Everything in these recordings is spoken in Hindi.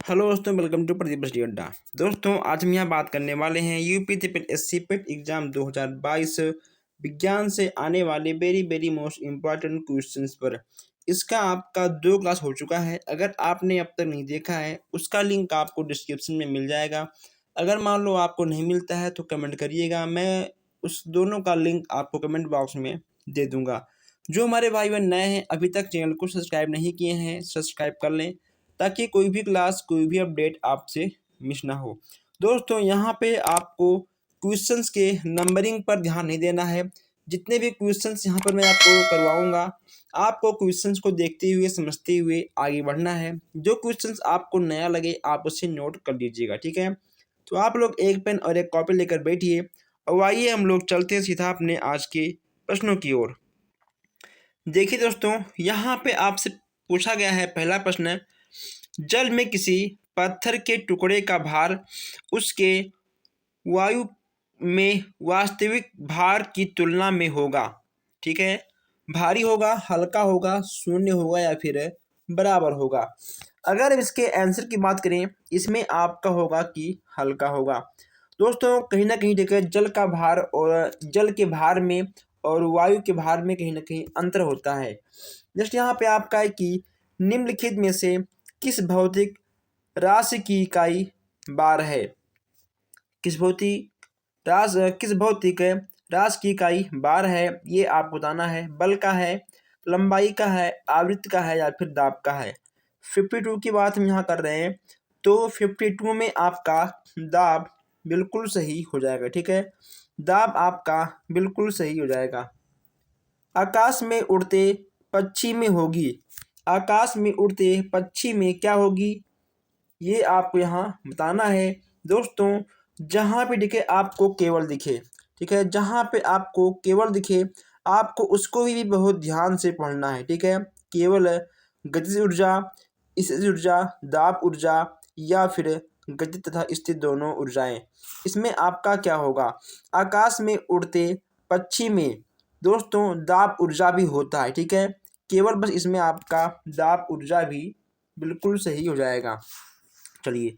हेलो दोस्तों, वेलकम टू प्रदीप स्टडी अड्डा। दोस्तों, आज हम यहाँ बात करने वाले हैं यूपी ट्रिपल एससी पेट एग्जाम 2022 विज्ञान से आने वाले वेरी मोस्ट इम्पॉर्टेंट क्वेश्चंस पर। इसका आपका 2 क्लास हो चुका है। अगर आपने अब तक नहीं देखा है, उसका लिंक आपको डिस्क्रिप्शन में मिल जाएगा। अगर मान लो आपको नहीं मिलता है तो कमेंट करिएगा, मैं उस दोनों का लिंक आपको कमेंट बॉक्स में दे दूँगा। जो हमारे भाई बहन नए हैं, अभी तक चैनल को सब्सक्राइब नहीं किए हैं, सब्सक्राइब कर लें ताकि कोई भी क्लास कोई भी अपडेट आपसे मिस ना हो। दोस्तों, यहाँ पे आपको क्वेश्चंस के नंबरिंग पर ध्यान नहीं देना है। जितने भी क्वेश्चंस यहाँ पर मैं आपको करवाऊँगा, आपको क्वेश्चंस को देखते हुए समझते हुए आगे बढ़ना है। जो क्वेश्चंस आपको नया लगे आप उसे नोट कर लीजिएगा, ठीक है। तो आप लोग एक पेन और एक कॉपी लेकर बैठिए और आइए हम लोग चलते हैं सीधा अपने आज के प्रश्नों की ओर। देखिए दोस्तों, यहाँ पे आपसे पूछा गया है पहला प्रश्न, जल में किसी पत्थर के टुकड़े का भार उसके वायु में वास्तविक भार की तुलना में होगा। ठीक है, भारी होगा, हल्का होगा, शून्य होगा या फिर बराबर होगा। अगर इसके आंसर की बात करें, इसमें आपका होगा कि हल्का होगा। दोस्तों, कहीं ना कहीं देखिए, जल का भार और जल के भार में और वायु के भार में कहीं ना कहीं अंतर होता है। जस्ट यहाँ पे आपका है कि निम्नलिखित में से किस भौतिक राशि की इकाई बार है। किस भौतिक राशि की इकाई बार है, ये आप बताना है। बल का है, लंबाई का है, आवृत्ति का है या फिर दाब का है। 52 की बात हम यहाँ कर रहे हैं, तो 52 में आपका दाब बिल्कुल सही हो जाएगा। ठीक है, दाब आपका बिल्कुल सही हो जाएगा। आकाश में उड़ते पक्षी में होगी, आकाश में उड़ते पक्षी में क्या होगी, ये आपको यहाँ बताना है। दोस्तों, जहाँ पे दिखे आपको केवल दिखे, ठीक है, जहाँ पे आपको केवल दिखे आपको उसको भी बहुत ध्यान से पढ़ना है। ठीक है, केवल गतिज ऊर्जा, स्थितिज ऊर्जा, दाब ऊर्जा या फिर गति तथा स्थित दोनों ऊर्जाएं, इसमें आपका क्या होगा। आकाश में उड़ते पक्षी में दोस्तों दाब ऊर्जा भी होता है। ठीक है, केवल बस इसमें आपका दाब ऊर्जा भी बिल्कुल सही हो जाएगा। चलिए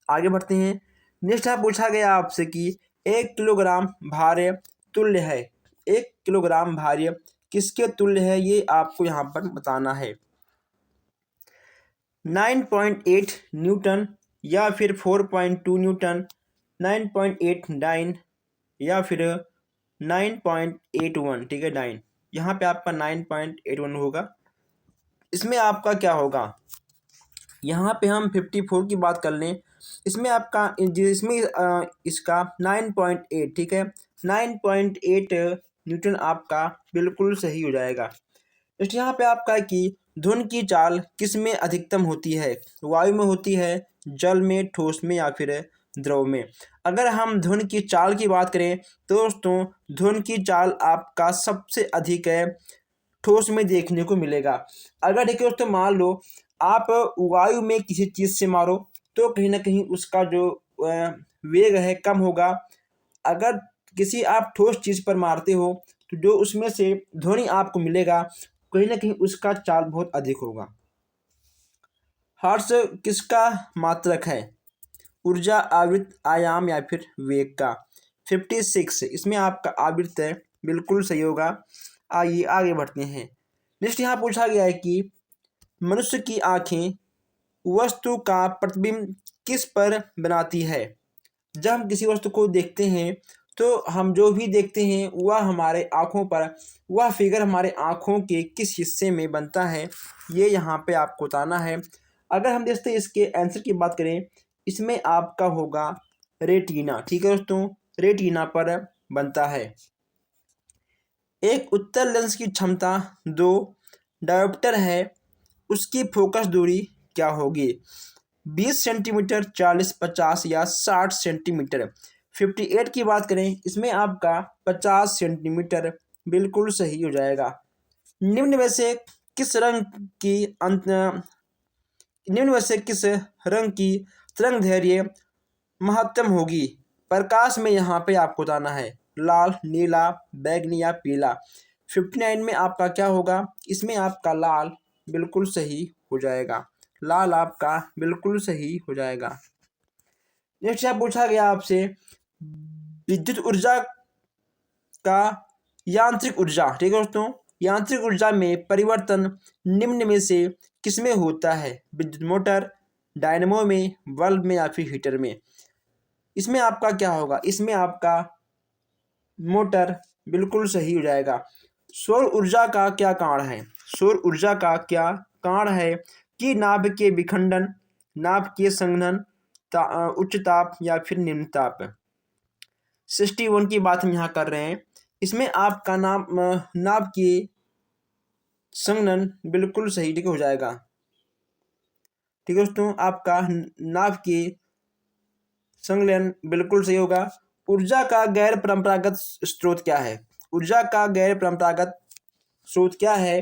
आगे बढ़ते हैं। नेक्स्ट यहाँ पूछा गया आपसे कि 1 किलोग्राम भार तुल्य है, 1 किलोग्राम भार किसके तुल्य है, ये आपको यहाँ पर बताना है। 9.8 न्यूटन या फिर 4.2 न्यूटन, 9.89 या फिर 9.81। ठीक है, 9 यहाँ पे आपका 9.81 होगा। इसमें आपका क्या होगा, यहाँ पे हम 54 की बात कर लें, इसमें आपका जिसमें इसका 9.8, ठीक है, 9.8 न्यूटन आपका बिल्कुल सही हो जाएगा। इस यहाँ पे आपका है कि धुन की चाल किस में अधिकतम होती है, वायु में होती है, जल में, ठोस में या फिर द्रव में। अगर हम धुन की चाल की बात करें तो दोस्तों धुन की चाल आपका सबसे अधिक है ठोस में देखने को मिलेगा। अगर देखिए दोस्तों, मान लो आप वायु में किसी चीज़ से मारो तो कहीं ना कहीं उसका जो वेग है कम होगा। अगर किसी आप ठोस चीज़ पर मारते हो तो जो उसमें से ध्वनि आपको मिलेगा कहीं ना कहीं उसका चाल बहुत अधिक होगा। हर्ष किसका मात्रक है, ऊर्जा, आवृत्ति, आयाम या फिर वेग का। 56 इसमें आपका आवृत्ति है, बिल्कुल सही होगा। आइए आगे बढ़ते हैं। नेक्स्ट यहाँ पूछा गया है कि मनुष्य की आंखें वस्तु का प्रतिबिंब किस पर बनाती है। जब हम किसी वस्तु को देखते हैं तो हम जो भी देखते हैं वह हमारे आँखों पर, वह फिगर हमारे आँखों के किस हिस्से में बनता है, ये यहाँ पे आपको बताना है। अगर हम देखते हैं इसके आंसर की बात करें, इसमें आपका होगा रेटिना। ठीक है दोस्तों, रेटिना पर बनता है। एक उत्तल लेंस की क्षमता 2 डायोप्टर है, उसकी फोकस दूरी क्या होगी। 20 सेंटीमीटर, 40, 50 या 60 सेंटीमीटर। 58 की बात करें, इसमें आपका 50 सेंटीमीटर बिल्कुल सही हो जाएगा। निम्न में से किस रंग की निम्न में से किस रंग की तरंग दैर्घ्य महत्तम होगी। प्रकाश में यहाँ पे आपको बताना है, लाल, नीला, बैंगनी या पीला। 59 में आपका क्या होगा, इसमें आपका लाल बिल्कुल सही हो जाएगा। लाल आपका बिल्कुल सही हो जाएगा। नेक्स्ट यहाँ पूछा गया आपसे विद्युत ऊर्जा का यांत्रिक ऊर्जा, ठीक है दोस्तों, यांत्रिक ऊर्जा में परिवर्तन निम्न में से किसमें होता है? विद्युत मोटर, डायनेमो में, बल्ब में या फिर हीटर में? इसमें आपका क्या होगा? इसमें आपका मोटर बिल्कुल सही हो जाएगा। सौर ऊर्जा का क्या कारण है? सौर ऊर्जा का क्या कारण है कि नाभ के विखंडन, नाभ के संघनन, उच्च ताप या फिर निम्न ताप? 61 की बात हम यहाँ कर रहे हैं। इसमें आपका नाभ के संघनन बिल्कुल सही, ठीक हो जाएगा। ठीक है दोस्तों, आपका नाभ के संलयन बिल्कुल सही होगा। ऊर्जा का गैर परंपरागत स्रोत क्या है? ऊर्जा का गैर परंपरागत स्रोत क्या है?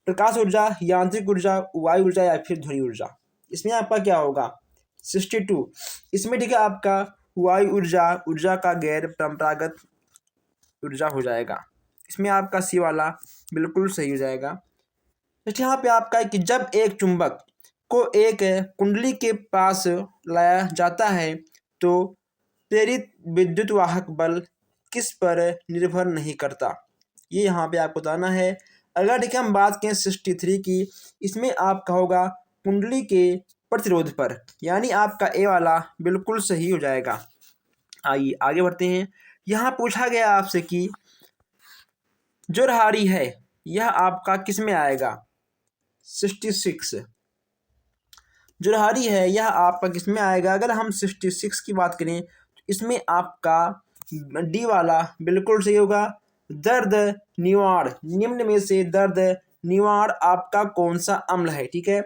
प्रकाश ऊर्जा, यांत्रिक ऊर्जा, वायु ऊर्जा या फिर ध्वनि ऊर्जा? इसमें आपका क्या होगा? 62 इसमें, ठीक है, आपका वायु ऊर्जा, ऊर्जा का गैर परंपरागत ऊर्जा हो जाएगा। इसमें आपका सी वाला बिल्कुल सही हो जाएगा। तो यहाँ पे आपका है कि जब एक चुंबक को एक कुंडली के पास लाया जाता है तो प्रेरित विद्युत वाहक बल किस पर निर्भर नहीं करता? ये यहाँ पे आपको बताना है। अगर ठीक है हम बात करें 63 की, इसमें आपका होगा कुंडली के प्रतिरोध पर, यानी आपका ए वाला बिल्कुल सही हो जाएगा। आइए आगे बढ़ते हैं। यहाँ पूछा गया आपसे कि जो रहाड़ी है यह आपका किस में आएगा? 66 जो रहाड़ी है यह आपका किस में आएगा? अगर हम 66 की बात करें तो इसमें आपका डी वाला बिल्कुल सही होगा। दर्द निवार, निम्न में से दर्द निवार आपका कौन सा अम्ल है? ठीक है,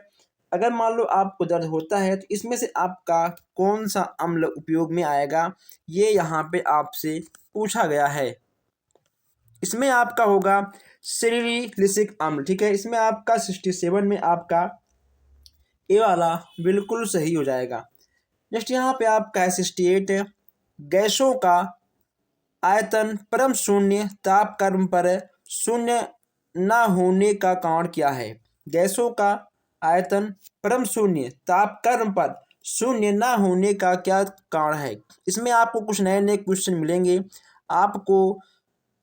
अगर मान लो आपको दर्द होता है तो इसमें से आपका कौन सा अम्ल उपयोग में आएगा, ये यहाँ पे आपसे पूछा गया है। इसमें आपका होगा सिरिलिसिक अम्ल। ठीक है, इसमें आपका 67 में आपका ए वाला बिल्कुल सही हो जाएगा। नेक्स्ट यहाँ पे आपका है 68 गैसों का आयतन परम शून्य ताप कर्म पर शून्य न होने का कारण क्या है? गैसों का आयतन परम शून्य ताप कर्म पर शून्य न होने का क्या कारण है? इसमें आपको कुछ नए नए क्वेश्चन मिलेंगे, आपको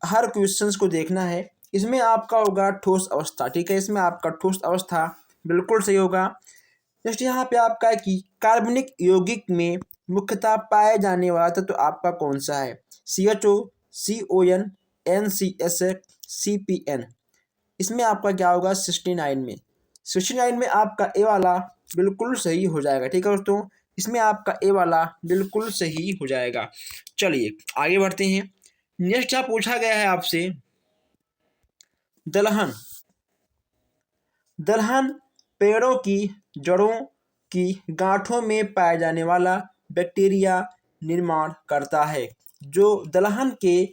हर क्वेश्चंस को देखना है। इसमें आपका होगा ठोस अवस्था। ठीक है, इसमें आपका ठोस अवस्था बिल्कुल सही होगा। नेक्स्ट यहाँ पे आपका है कि कार्बनिक यौगिक में मुख्यतः पाए जाने वाला तत्व आपका कौन सा है? CHO, CON, NCS, CPN? इसमें आपका क्या होगा? 69 में 69 में आपका ए वाला बिल्कुल सही हो जाएगा। ठीक है दोस्तों, इसमें आपका ए वाला बिल्कुल सही हो जाएगा। चलिए आगे बढ़ते हैं। नेक्स्ट यहाँ पूछा गया है आपसे दलहन। दलहन पेड़ों की जड़ों की गांठों में पाया जाने वाला बैक्टीरिया निर्माण करता है। जो दलहन के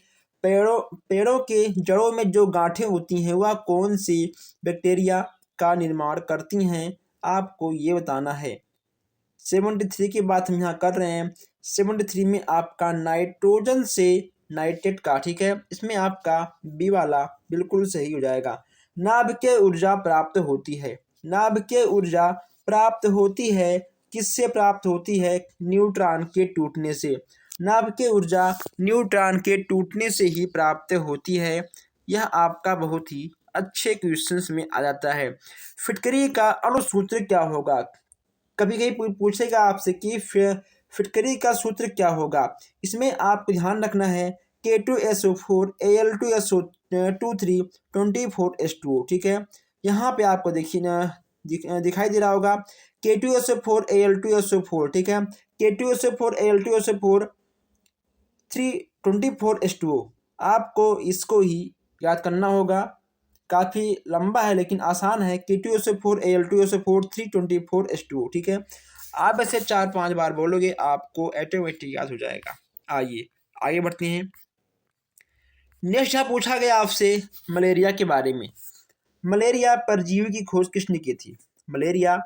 पेड़ों के जड़ों में जो गांठें होती हैं वह कौन सी बैक्टीरिया का निर्माण करती हैं? आपको ये बताना है। 73 की बात हम यहाँ कर रहे हैं। 73 में आपका नाइट्रोजन से नाइट्रेट का, ठीक है, इसमें आपका बी वाला बिल्कुल सही हो जाएगा। नाभ के ऊर्जा प्राप्त होती है। नाभ के ऊर्जा प्राप्त होती है किससे प्राप्त होती है? न्यूट्रॉन के टूटने से। नाभ के ऊर्जा न्यूट्रॉन के टूटने से ही प्राप्त होती है। यह आपका बहुत ही अच्छे क्वेश्चंस में आ जाता है। फिटकरी का अणुसूत्र क्या होगा? कभी कभी पूछेगा आपसे कि फिटकरी का सूत्र क्या होगा। इसमें आपको ध्यान रखना है K2SO4 Al2SO2 24H2O। ठीक है, यहाँ पे आपको देखिए ना दिखाई दे रहा होगा K2SO4 Al2SO4। ठीक है, K2SO4 Al2SO4 324H2O। आपको इसको ही याद करना होगा, काफ़ी लंबा है लेकिन आसान है। K2SO4 Al2SO4 324H2O। ठीक है, आप ऐसे 4-5 बार बोलोगे आपको ऑटोमेटिक याद हो जाएगा। आइए आगे बढ़ते हैं। नेक्स्ट यहाँ पूछा गया आपसे मलेरिया के बारे में। मलेरिया परजीवी की खोज किसने की थी? मलेरिया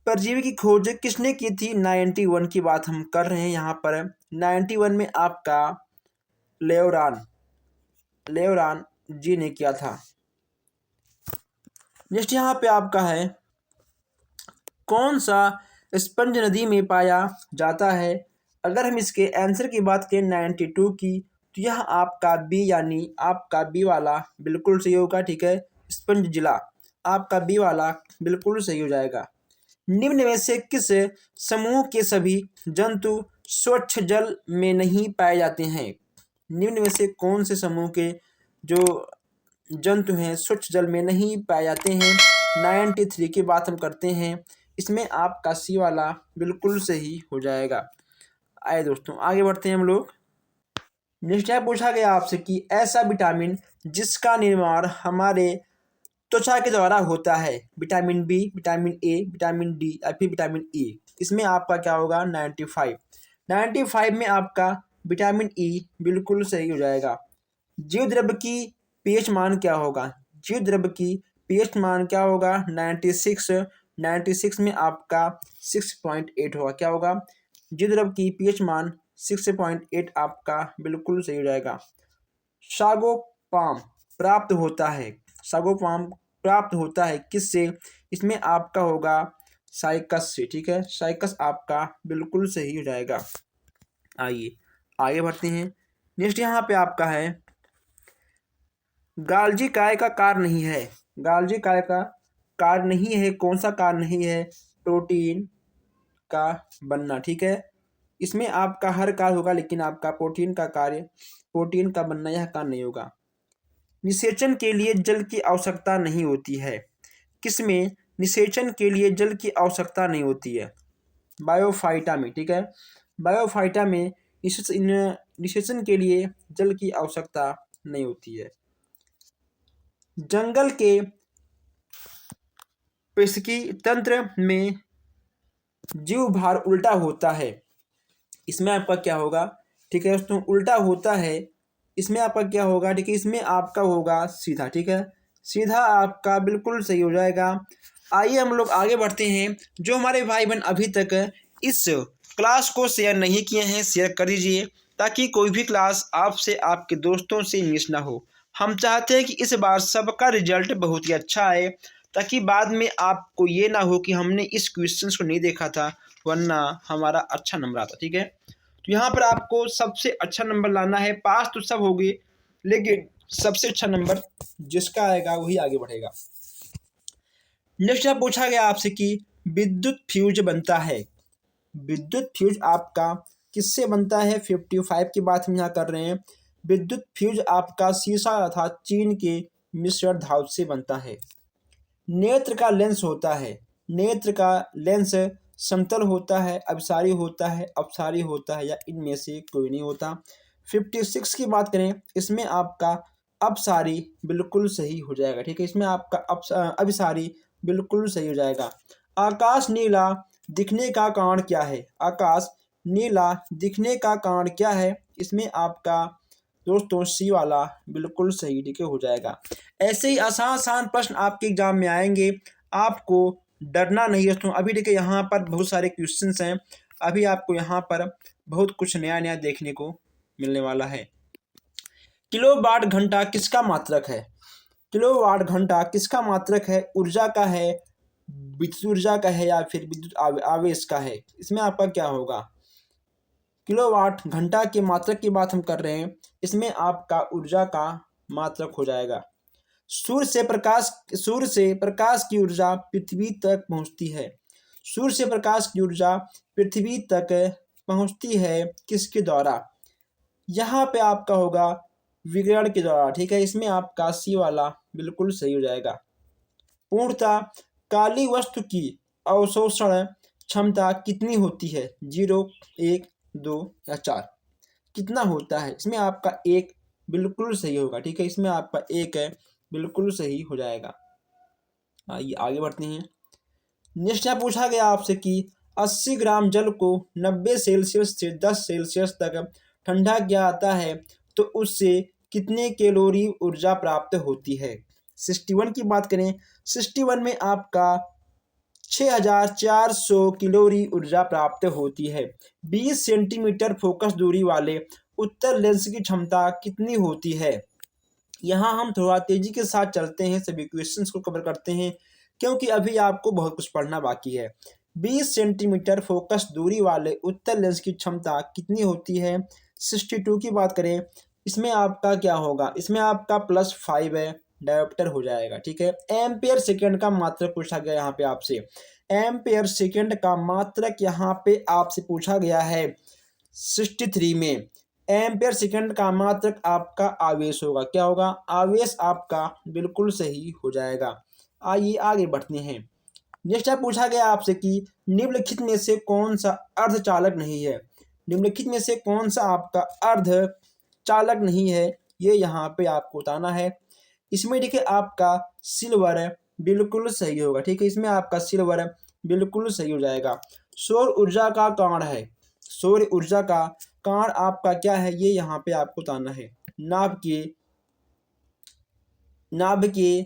परजीवी की खोज किसने की थी? 91 की बात हम कर रहे हैं यहाँ पर। 91 में आपका लेवरान जी ने किया था। नेक्स्ट यहाँ पे आपका है कौन सा स्पंज नदी में पाया जाता है? अगर हम इसके आंसर की बात करें 92 की, तो यह आपका बी यानी आपका बी वाला बिल्कुल सही होगा। ठीक है, स्पंज जिला आपका बी वाला बिल्कुल सही हो जाएगा। निम्न में से किस समूह के सभी जंतु स्वच्छ जल में नहीं पाए जाते हैं? निम्न में से कौन से समूह के जो जंतु हैं स्वच्छ जल में नहीं पाए जाते हैं? 93 की बात हम करते हैं, इसमें आपका सी वाला बिल्कुल सही हो जाएगा। आइए दोस्तों आगे बढ़ते हैं हम लोग। नेक्स्ट है पूछा गया आपसे कि ऐसा विटामिन जिसका निर्माण हमारे त्वचा के द्वारा होता है, vitamin B, vitamin A, vitamin D या फिर विटामिन ई। इसमें आपका क्या होगा? 95 में आपका विटामिन ई बिल्कुल सही हो जाएगा। जीव द्रव्य की पीएच मान क्या होगा? जीव द्रव्य की पीएच मान क्या होगा? 96 में आपका 6.8 होगा। क्या होगा? जीव द्रव्य की पीएच मान 6.8 आपका बिल्कुल सही हो जाएगा। सागोपाम प्राप्त होता है, सागोपाम प्राप्त होता है किससे? इसमें आपका होगा साइकस से। ठीक है, साइकस आपका बिल्कुल सही हो जाएगा। आइए आगे बढ़ते हैं। नेक्स्ट यहाँ पे आपका है गाल्जी काय का कार्य नहीं है। गाल्जी काय का कार्य नहीं है, कौन सा कार्य नहीं है? प्रोटीन का बनना। ठीक है, इसमें आपका हर कार्य होगा लेकिन आपका प्रोटीन का कार्य, प्रोटीन का बनना यह कार्य नहीं होगा। निषेचन के लिए जल की आवश्यकता नहीं होती है, किसमें निषेचन के लिए जल की आवश्यकता नहीं होती है? बायोफाइटा में। ठीक है, बायोफाइटा में निषेचन के लिए जल की आवश्यकता नहीं होती है। जंगल के पारिस्थितिकी तंत्र में जीव भार उल्टा होता है, इसमें आपका क्या होगा? ठीक है दोस्तों, उल्टा होता है, इसमें आपका क्या होगा? ठीक है, इसमें आपका होगा सीधा। ठीक है, सीधा आपका बिल्कुल सही हो जाएगा। आइए हम लोग आगे बढ़ते हैं। जो हमारे भाई बहन अभी तक इस क्लास को शेयर नहीं किए हैं, शेयर कर दीजिए ताकि कोई भी क्लास आपसे आपके दोस्तों से मिस ना हो। हम चाहते हैं कि इस बार सबका रिजल्ट बहुत ही अच्छा आए ताकि बाद में आपको ये ना हो कि हमने इस क्वेश्चन को नहीं देखा था वरना हमारा अच्छा नंबर आता। ठीक है, तो यहाँ पर आपको सबसे अच्छा नंबर लाना है। पास तो सब होंगे लेकिन सबसे अच्छा नंबर जिसका आएगा वही आगे बढ़ेगा। नेक्स्ट पूछा गया आपसे कि विद्युत फ्यूज बनता है, विद्युत फ्यूज आपका किससे बनता है? 55 की बात हम यहाँ कर रहे हैं। विद्युत फ्यूज आपका सीसा अर्थात चीन के मिश्र धातु से बनता है। नेत्र का लेंस होता है, नेत्र का लेंस समतल होता है, अभिसारी होता है, अपसारी होता है या इनमें से कोई नहीं होता। 56 की बात करें, इसमें आपका अपसारी बिल्कुल सही हो जाएगा। ठीक है, इसमें आपका अभिसारी बिल्कुल सही हो जाएगा। आकाश नीला दिखने का कारण क्या है? आकाश नीला दिखने का कारण क्या है? इसमें आपका दोस्तों सी वाला बिल्कुल सही ठीक है हो जाएगा। ऐसे ही आसान आसान प्रश्न आपके एग्जाम में आएंगे, आपको डरना नहीं है दोस्तों। अभी देखिए यहाँ पर बहुत सारे क्वेश्चंस हैं, अभी आपको यहाँ पर बहुत कुछ नया नया देखने को मिलने वाला है। किलोवाट घंटा किसका मात्रक है? किलोवाट घंटा किसका मात्रक है? ऊर्जा का है, विद्युत ऊर्जा का है या फिर विद्युत आवेश का है? इसमें आपका क्या होगा? किलोवाट घंटा के मात्रक की बात हम कर रहे हैं, इसमें आपका ऊर्जा का मात्रक हो जाएगा। सूर्य से प्रकाश की ऊर्जा पृथ्वी तक पहुंचती है, सूर्य से प्रकाश की ऊर्जा पृथ्वी तक पहुंचती है किसके द्वारा? यहाँ पे आपका होगा विकिरण के द्वारा। ठीक है, इसमें आपका सी वाला बिल्कुल सही हो जाएगा। पूर्णतः काली वस्तु की अवशोषण क्षमता कितनी होती है? 0, 1, 2 या 4 कितना होता है? इसमें आपका 1 बिल्कुल सही होगा। ठीक है, इसमें आपका 1 है बिल्कुल सही हो जाएगा। आइए आगे बढ़ते हैं। नेक्स्ट यहाँ पूछा गया आपसे कि 80 ग्राम जल को 90 सेल्सियस से 10 सेल्सियस तक ठंडा किया जाता है तो उससे कितने कैलोरी ऊर्जा प्राप्त होती है? 61 की बात करें, 61 में आपका 6400 कैलोरी ऊर्जा प्राप्त होती है। 20 सेंटीमीटर फोकस दूरी वाले उत्तर लेंस की क्षमता कितनी होती है? यहाँ हम थोड़ा तेजी के साथ चलते हैं, सभी क्वेश्चंस को कवर करते हैं। क्योंकि अभी आपको बहुत कुछ पढ़ना बाकी है। 20 सेंटीमीटर फोकस दूरी वाले उत्तल लेंस की क्षमता कितनी होती है? 62 की बात करें, इसमें आपका क्या होगा, इसमें आपका +5 है, डायोप्टर हो जाएगा। ठीक है, एम्पेयर सेकेंड का मात्रक पूछा गया यहाँ पे आपसे। एम्पेयर सेकेंड का मात्रक यहाँ पे आपसे पूछा गया है 63 में। एम्पेयर सेकेंड का मात्रक आपका आवेश होगा, क्या होगा, आवेश आपका बिल्कुल सही हो जाएगा। आइए आगे बढ़ते हैं। नेक्स्ट पूछा गया आपसे कि निम्नलिखित में से कौन सा अर्धचालक नहीं है। निम्नलिखित में से कौन सा आपका अर्धचालक नहीं है, ये यहाँ पे आपको बताना है। इसमें देखिए आपका सिल्वर बिल्कुल सही होगा। ठीक है, इसमें आपका सिल्वर बिल्कुल सही हो जाएगा। सौर ऊर्जा का कारण है, सौर ऊर्जा का कारण आपका क्या है, ये यहाँ पे आपको बताना है। नाभ के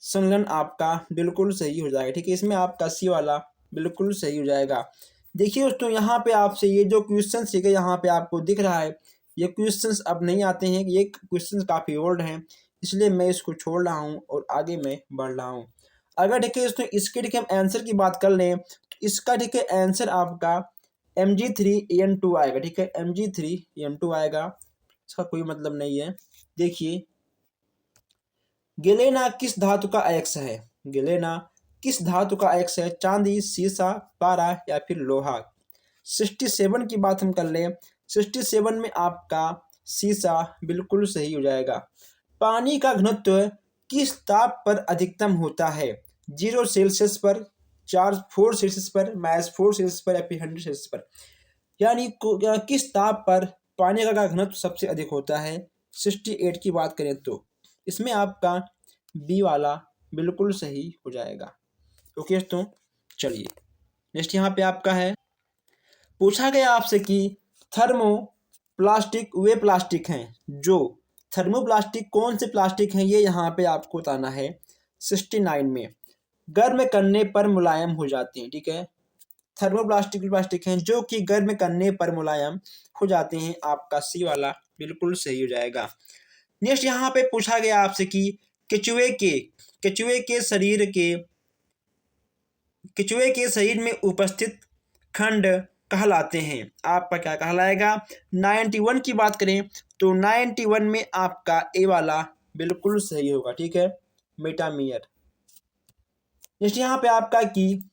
संलग्न आपका बिल्कुल सही हो जाएगा। ठीक है, इसमें आपका सी वाला बिल्कुल सही हो जाएगा। देखिए दोस्तों, यहाँ पे आपसे ये जो क्वेश्चन ठीक है यहाँ पे आपको दिख रहा है, ये क्वेश्चंस अब नहीं आते हैं, ये क्वेश्चंस काफ़ी ओल्ड हैं, इसलिए मैं इसको छोड़ रहा हूँ और आगे मैं बढ़ रहा हूँ। अगर देखिए दोस्तों इसके देखिए हम आंसर की बात कर लें तो इसका देखिए आंसर आपका Mg3N2 आएगा। ठीक है, Mg3N2 आएगा, इसका कोई मतलब नहीं है। देखिए, गेलेना किस धातु का अयस्क है? गेलेना किस धातु का अयस्क है? चांदी, सीसा, पारा या फिर लोहा। 67 की बात हम कर लें, 67 में आपका सीसा बिल्कुल सही हो जाएगा। पानी का घनत्व किस ताप पर अधिकतम होता है? 0 सेल्सियस पर, 4 सेल्सियस पर, -4 सेल्सियस पर या फिर 100 सेल्सियस पर। यानी किस ताप पर पानी का घनत्व सबसे अधिक होता है? 68 की बात करें तो इसमें आपका बी वाला बिल्कुल सही हो जाएगा। ओके दोस्तों, चलिए नेक्स्ट यहाँ पे आपका है, पूछा गया आपसे कि थर्मोप्लास्टिक वे प्लास्टिक हैं जो, थर्मोप्लास्टिक कौन से प्लास्टिक हैं, ये यहाँ पे आपको बताना है। 69 में गर्म करने पर मुलायम हो जाते हैं। ठीक है, थर्मोप्लास्टिक प्लास्टिक हैं जो कि गर्म करने पर मुलायम हो जाते हैं, आपका सी वाला बिल्कुल सही हो जाएगा। नेक्स्ट यहाँ पे पूछा गया आपसे कि केचुए के शरीर में उपस्थित खंड कहलाते हैं, आपका क्या कहलाएगा? 91 की बात करें तो 91 में आपका ए वाला बिल्कुल सही होगा। ठीक है, मेटामियर। नेक्स्ट यहाँ पे आपका कि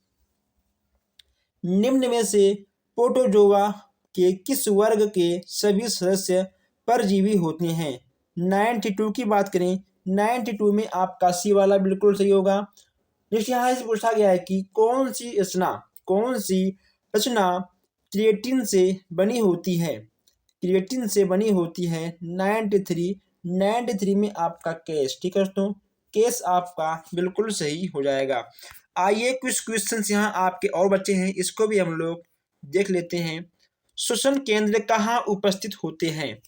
निम्न में से प्रोटोजोआ के किस वर्ग के सभी सदस्य परजीवी होते हैं? 92 की बात करें, 92 में आपका सी वाला बिल्कुल सही होगा। नेक्स्ट यहाँ से पूछा गया है कि कौन सी रचना क्रिएटिन से बनी होती है? क्रिएटिन से बनी होती है 93 में आपका केस। ठीक है दोस्तों, केस आपका बिल्कुल सही हो जाएगा। आइए कुछ क्वेश्चंस यहाँ आपके और बच्चे हैं, इसको भी हम लोग देख लेते हैं। श्वसन केंद्र कहाँ उपस्थित होते हैं?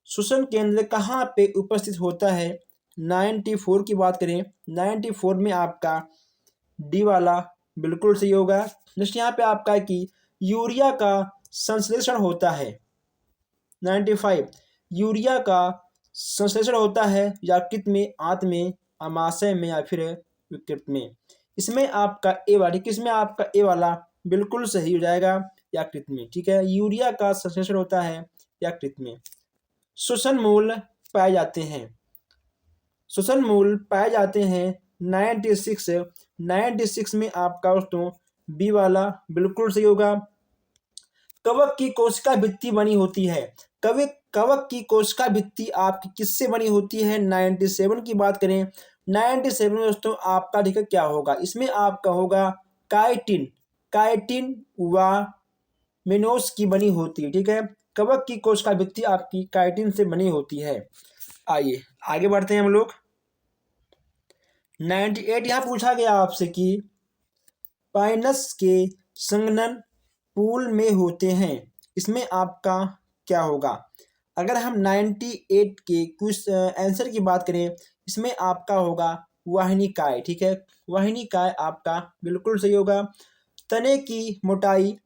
श्वसन केंद्र कहाँ पे उपस्थित होता है? 94 की बात करें, 94 में आपका डी वाला बिल्कुल सही होगा। नेक्स्ट यहाँ पे आपका है कि यूरिया का संश्लेषण होता है, 95 यूरिया का संश्लेषण होता है यकृत में, आंत में, आमाशय में या फिर विकृत में। इसमें आपका ए वाला, किसमें आपका ए वाला बिल्कुल सही हो जाएगा, यकृत में। ठीक है, यूरिया का संश्लेषण होता है यकृत में। श्वसन मूल पाए जाते हैं, श्वसन मूल पाए जाते हैं 96 में आपका दोस्तों बी वाला बिल्कुल सही होगा। कवक की कोशिका भित्ति बनी होती है, कवक की कोशिका भित्ति आपकी किससे बनी होती है? 97 की बात करें, 97 में दोस्तों आपका ठीक है क्या होगा, इसमें आपका होगा काइटिन व मेनोस की बनी होती है। ठीक है, कवक की कोशिका भित्ति आपकी काइटिन से बनी होती है। आइए आगे बढ़ते हैं हम लोग। 98 यहाँ पूछा गया आपसे कि पाइनस के संघनन पूल में होते हैं, इसमें आपका क्या होगा? अगर हम 98 के कुछ आंसर की बात करें, इसमें आपका होगा वाहिनीकाय। ठीक है, वाहिनीकाय आपका बिल्कुल सही होगा। तने की मोटाई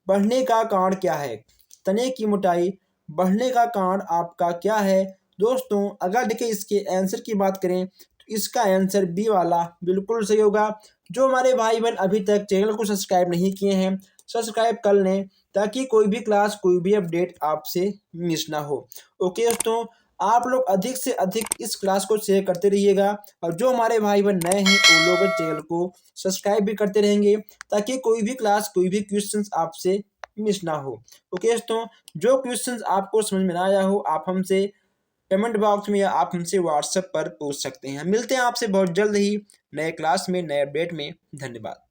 बढ़ने का कारण क्या है? तने की मोटाई बढ़ने का कारण आपका क्या है दोस्तों? अगर देखिए इसके आंसर की बात करें, इसका आंसर बी वाला बिल्कुल सही होगा। जो हमारे भाई बहन अभी तक चैनल को सब्सक्राइब नहीं किए हैं, सब्सक्राइब कर लें ताकि कोई भी क्लास, कोई भी अपडेट आपसे मिस ना हो। ओके दोस्तों, आप लोग अधिक से अधिक इस क्लास को शेयर करते रहिएगा और जो हमारे भाई बहन नए हैं वो लोग चैनल को सब्सक्राइब भी करते रहेंगे ताकि कोई भी क्लास, कोई भी क्वेश्चंस आपसे मिस ना हो। ओके दोस्तों, जो क्वेश्चंस आपको समझ में ना आया हो आप हमसे कमेंट बॉक्स में या आप हमसे व्हाट्सएप पर पूछ सकते हैं। मिलते हैं आपसे बहुत जल्द ही नए क्लास में, नए अपडेट में। धन्यवाद।